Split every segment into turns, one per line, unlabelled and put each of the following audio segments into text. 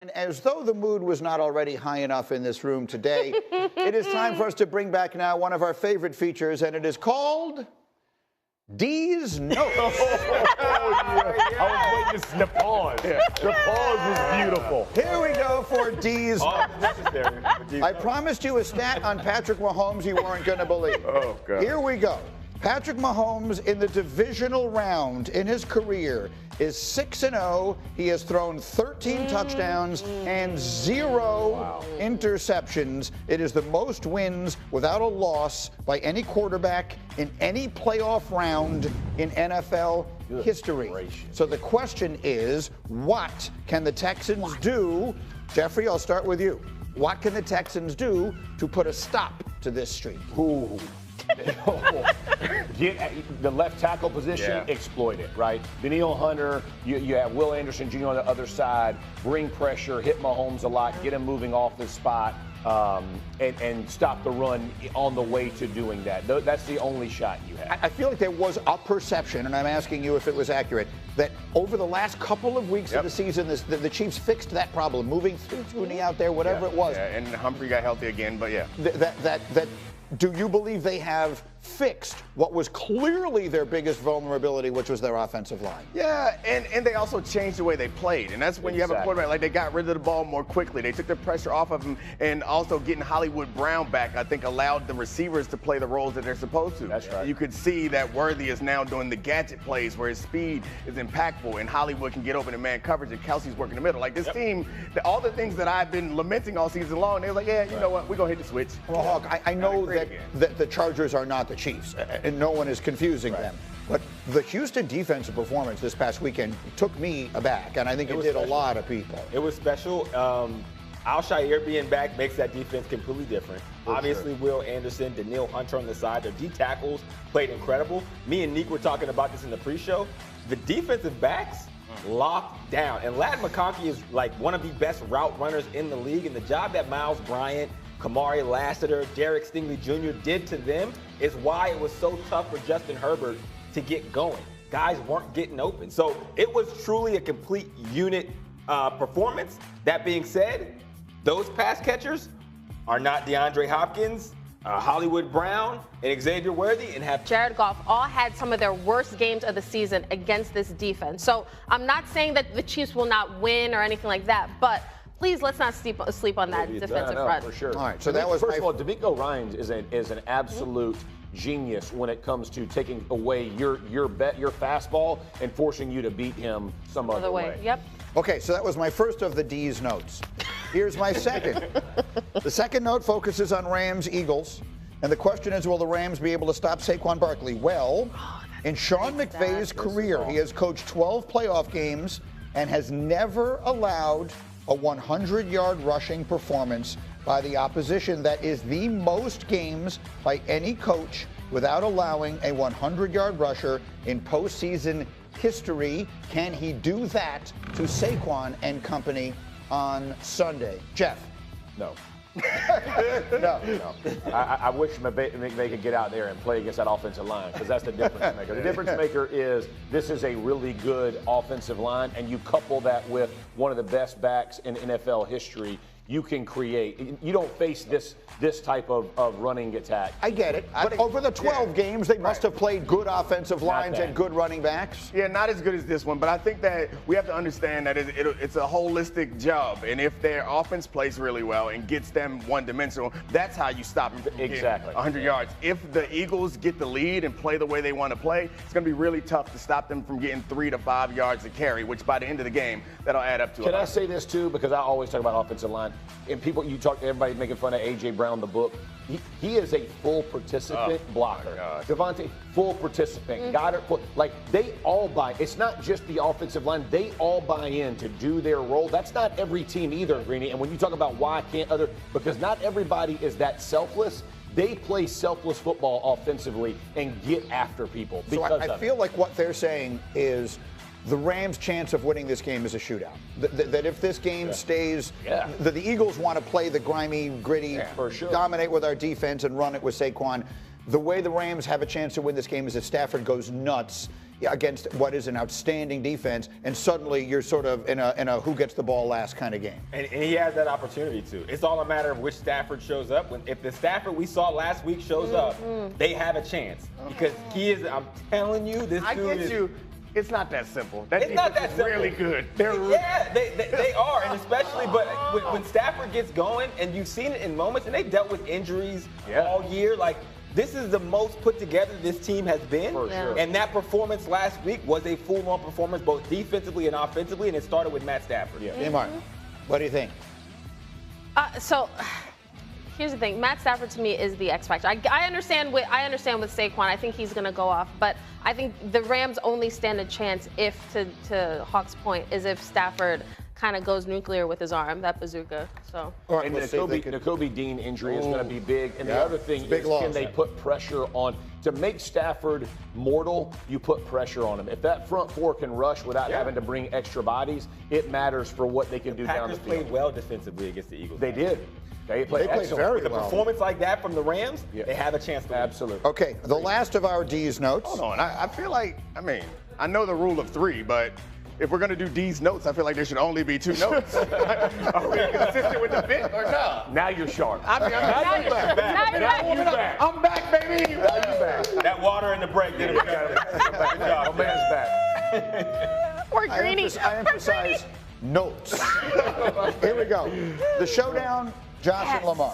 And as though the mood was not already high enough in this room today, it is time for us to bring back now one of our favorite features, and it is called D's Notes.
I was waiting to pause. Yeah. The pause was beautiful.
Here we go for D's Notes.
Necessary.
I promised you a stat on Patrick Mahomes you weren't going to believe.
Oh, God.
Here we go. Patrick Mahomes in the divisional round in his career is 6-0. He has thrown 13 touchdowns and 0 interceptions. It is the most wins without a loss by any quarterback in any playoff round in NFL history. So the question is, what can the Texans do? Jeffrey, I'll start with you. What can the Texans do to put a stop to this streak?
Ooh. Get the left tackle position, exploit it, right? Danielle Hunter, you have Will Anderson Jr. on the other side, bring pressure, hit Mahomes a lot, get him moving off the spot, and stop the run on the way to doing that. That's the only shot you have.
I feel like there was a perception, and I'm asking you if it was accurate, that over the last couple of weeks of the season, the Chiefs fixed that problem, moving Thune out there, whatever it was.
Yeah, and Humphrey got healthy again, but yeah.
Do you believe they have fixed what was clearly their biggest vulnerability, which was their offensive line?
Yeah, and they also changed the way they played. And that's when you have a quarterback, like they got rid of the ball more quickly. They took the pressure off of him, and also getting Hollywood Brown back, I think, allowed the receivers to play the roles that they're supposed to.
That's right.
You could see that Worthy is now doing the gadget plays where his speed is impactful, and Hollywood can get open in man coverage, and Kelsey's working the middle. Like this team, all the things that I've been lamenting all season long, they're like, yeah, you know what, we're going to hit the switch.
Well, Hawk, I know that the Chargers are not the Chiefs, and no one is confusing them. But the Houston defensive performance this past weekend took me aback, and I think it did a lot of people.
It was special. Al-Shaair being back makes that defense completely different. Obviously, Will Anderson, Danielle Hunter on the side, their D tackles played incredible. Me and Neek were talking about this in the pre-show. The defensive backs locked down. And Ladd McConkey is like one of the best route runners in the league, and the job that Miles Bryant, Kamari Lassiter, Derek Stingley Jr. did to them is why it was so tough for Justin Herbert to get going. Guys weren't getting open. So it was truly a complete unit performance. That being said, those pass catchers are not DeAndre Hopkins, Hollywood Brown, and Xavier Worthy, and have
Jared Goff all had some of their worst games of the season against this defense. So I'm not saying that the Chiefs will not win or anything like that, but please, let's not sleep on that defensive front.
For sure.
All right, so that was
first of all, DeMeco Ryans is an absolute genius when it comes to taking away your fastball and forcing you to beat him some other way.
Yep.
Okay, so that was my first of the D's notes. Here's my second. The second note focuses on Rams-Eagles, and the question is, will the Rams be able to stop Saquon Barkley? Well, in Sean McVay's career, he has coached 12 playoff games and has never allowed a 100-yard rushing performance by the opposition. That is the most games by any coach without allowing a 100-yard rusher in postseason history. Can he do that to Saquon and company on Sunday? Jeff?
No.
No.
I wish McVay could get out there and play against that offensive line, because that's the difference maker. The difference maker is this is a really good offensive line, and you couple that with one of the best backs in NFL history. You can create. You don't face this type of running attack.
I get it. But over the 12 games, they must have played good offensive lines and good running backs.
Yeah, not as good as this one, but I think that we have to understand that it's a holistic job. And if their offense plays really well and gets them one-dimensional, that's how you stop them from getting 100 yards. If the Eagles get the lead and play the way they want to play, it's going to be really tough to stop them from getting 3 to 5 yards a carry, which by the end of the game, that'll add up to
Can I say this, too? Because I always talk about offensive line. And everybody's making fun of A.J. Brown, the book. He is a full participant blocker. Devontae, full participant. Goddard, like they all buy. It's not just the offensive line. They all buy in to do their role. That's not every team either, Greeny. And when you talk about why can't because not everybody is that selfless. They play selfless football offensively and get after people.
So I feel like what they're saying is the Rams' chance of winning this game is a shootout. That if this game stays, the Eagles want to play the grimy, gritty, dominate with our defense and run it with Saquon. the way the Rams have a chance to win this game is if Stafford goes nuts against what is an outstanding defense, and suddenly you're sort of in a who gets the ball last kind of game.
And he has that opportunity to. It's all a matter of which Stafford shows up. If the Stafford we saw last week shows up, they have a chance. Because he is, I'm telling you, this dude is.
It's not that simple. That
it's not that simple.
Really good.
Yeah, they are, and especially, but when Stafford gets going, and you've seen it in moments, and they dealt with injuries all year, like. This is the most put together this team has been.
For sure.
And that performance last week was a full-on performance, both defensively and offensively, and it started with Matt Stafford.
Yeah. Lamar, what do you think?
So here's the thing. Matt Stafford to me is the X factor. I understand with Saquon. I think he's going to go off, but I think the Rams only stand a chance if, to Hawk's point, is if Stafford kind of goes nuclear with his arm, that bazooka. So.
All right,
and the Nakobe Dean injury is going to be big. And the other thing is, can they put pressure on to make Stafford mortal? You put pressure on him. If that front four can rush without having to bring extra bodies, it matters for what they can do down the field.
Packers played well defensively against the Eagles.
They did. They played
very
With a performance like that from the Rams, they have a chance to win.
Absolutely.
Okay, the last of our D's notes.
Hold on. I feel like, I know the rule of 3, but if we're going to do D's notes, I feel like there should only be 2 notes. Are we consistent with the bit or not?
Now you're sharp.
I'm back, baby.
Now you're back.
That water in the break did it.
Good job. My man's back.
We're greedy.
I emphasize notes. Here we go. The showdown, Josh and Lamar.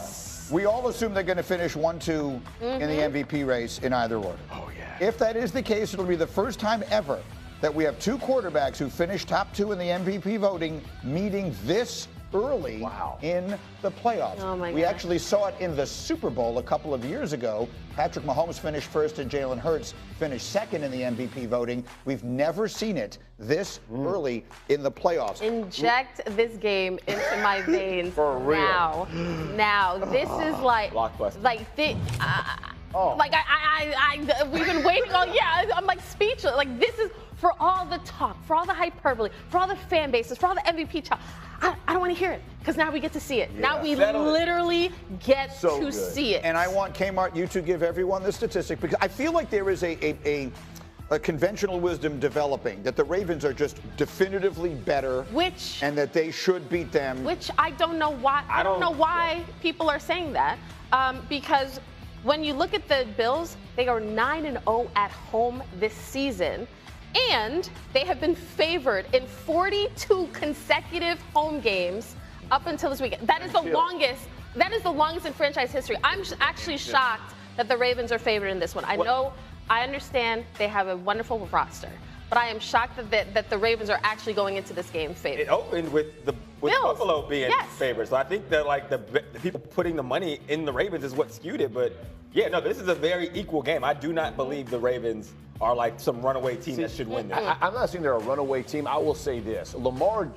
We all assume they're going to finish 1-2 in the MVP race in either order.
Oh, yeah.
If that is the case, it'll be the first time ever that we have 2 quarterbacks who finished top 2 in the MVP voting meeting this early in the playoffs.
Oh my
we
God.
actually saw it in the Super Bowl a couple of years ago. Patrick Mahomes finished first and Jalen Hurts finished second in the MVP voting. We've never seen it this early in the playoffs.
Inject this game into my veins
For real.
Now, this is like
Blockbuster.
like this. Like we've been waiting on. Yeah, I'm like speechless. Like this is for all the talk, for all the hyperbole, for all the fan bases, for all the MVP talk. I don't want to hear it because now we get to see it. Now we literally get to see it.
And I want Kmart, you to give everyone the statistic because I feel like there is a conventional wisdom developing that the Ravens are just definitively better, and that they should beat them.
Which I don't know why. I don't know why people are saying that because when you look at the Bills, they are 9-0 at home this season. And they have been favored in 42 consecutive home games up until this weekend. That is the longest. That is the longest in franchise history. I'm actually shocked that the Ravens are favored in this one. I understand they have a wonderful roster, but I am shocked that the Ravens are actually going into this game favored.
It opened with Buffalo being favored, so I think that like the people putting the money in the Ravens is what skewed it. But yeah, no, this is a very equal game. I do not believe the Ravens are like some runaway team that should win this.
I'm not saying they're a runaway team. I will say this: Lamar,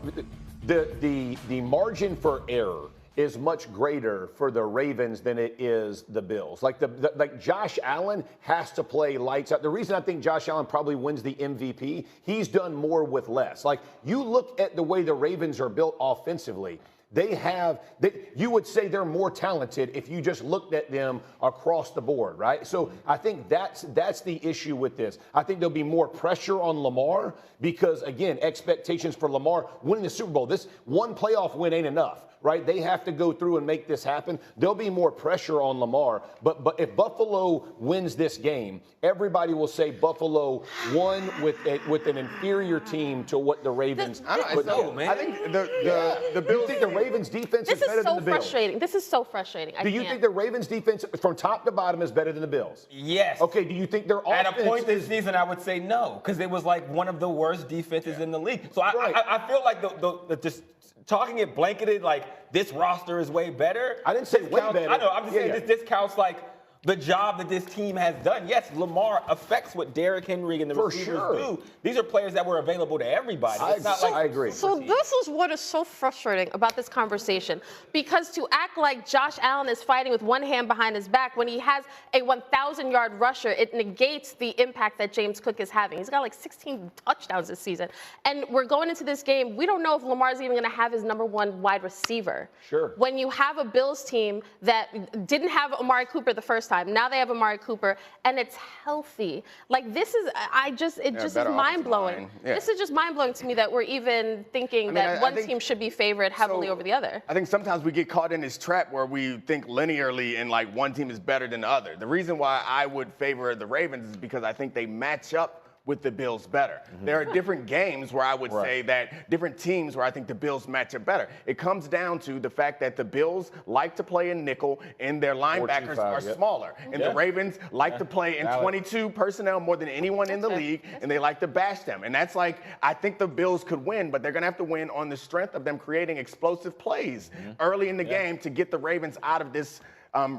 the margin for error is much greater for the Ravens than it is the Bills. Like Josh Allen has to play lights out. The reason I think Josh Allen probably wins the MVP, he's done more with less. Like you look at the way the Ravens are built offensively. You would say they're more talented if you just looked at them across the board, right? So I think that's the issue with this. I think there'll be more pressure on Lamar because, again, expectations for Lamar winning the Super Bowl. This one playoff win ain't enough, right? They have to go through and make this happen. There'll be more pressure on Lamar. But if Buffalo wins this game, everybody will say Buffalo won with an inferior team to what the Ravens.
I think the Bills.
You think the Ravens defense is better than the Bills?
This is so frustrating.
Do you think the Ravens defense from top to bottom is better than the Bills?
Yes.
Okay, do you think their offense
at a point this season, I would say no, because it was like one of the worst defenses in the league. So I feel like the just talking it blanketed like this roster is way better.
I didn't say way better.
I know. I'm just saying this discounts like the job that this team has done. Yes, Lamar affects what Derrick Henry and the receivers do. These are players that were available to everybody.
I agree.
So this is what is so frustrating about this conversation, because to act like Josh Allen is fighting with one hand behind his back when he has a 1,000-yard rusher, it negates the impact that James Cook is having. He's got like 16 touchdowns this season. And we're going into this game, we don't know if Lamar's even going to have his number one wide receiver.
Sure.
When you have a Bills team that didn't have Amari Cooper the first time, time. Now they have Amari Cooper, and it's healthy. Like this is, it just is mind blowing.
Yeah.
This is just mind blowing to me that we're even thinking that one team should be favored heavily over the other.
I think sometimes we get caught in this trap where we think linearly and like one team is better than the other. The reason why I would favor the Ravens is because I think they match up with the Bills better. There are different games where I would say that different teams where I think the Bills match up better. It comes down to the fact that the Bills like to play in nickel and their linebackers are smaller. And the Ravens like to play in 22 personnel more than anyone in the league, and they like to bash them. And that's like, I think the Bills could win, but they're gonna have to win on the strength of them creating explosive plays early in the game to get the Ravens out of this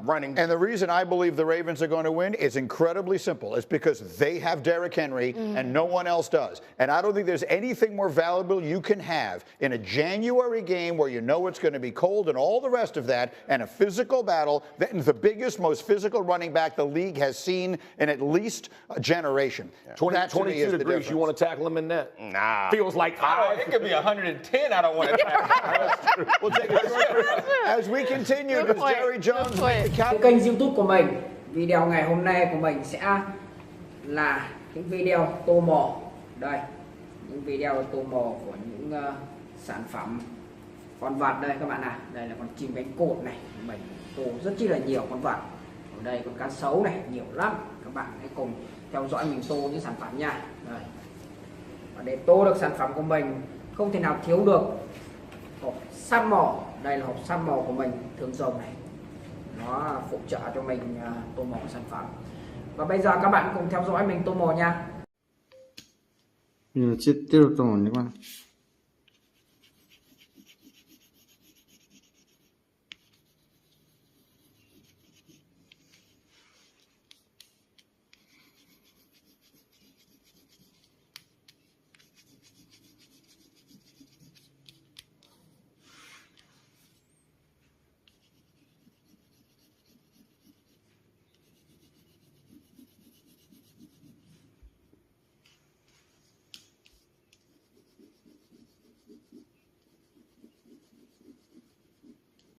running.
And the reason I believe the Ravens are going to win is incredibly simple. It's because they have Derrick Henry and no one else does. And I don't think there's anything more valuable you can have in a January game where you know it's going to be cold and all the rest of that, and a physical battle, than the biggest, most physical running back the league has seen in at least a generation.
22 degrees, you want to tackle him in that?
Nah.
Feels like 5.
It could be 110. I don't want to tackle him.
We'll take it as we continue with Jerry Jones.
Cái kênh YouTube của mình, video ngày hôm nay của mình sẽ là những video tô mò. Đây, những video tô mò của những sản phẩm con vật đây các bạn ạ. Đây là con chim cánh cụt này, mình tô rất chi là nhiều con vật. Ở đây con cá sấu này, nhiều lắm. Các bạn hãy cùng theo dõi mình tô những sản phẩm nha. Đây. Và để tô được sản phẩm của mình không thể nào thiếu được hộp săn mò. Đây là hộp săn mò của mình, thường rồng này. Nó phụ trợ cho mình tô mò sản phẩm. Và bây giờ các bạn cùng theo dõi mình tô mò nha.
실제로 좀 오니까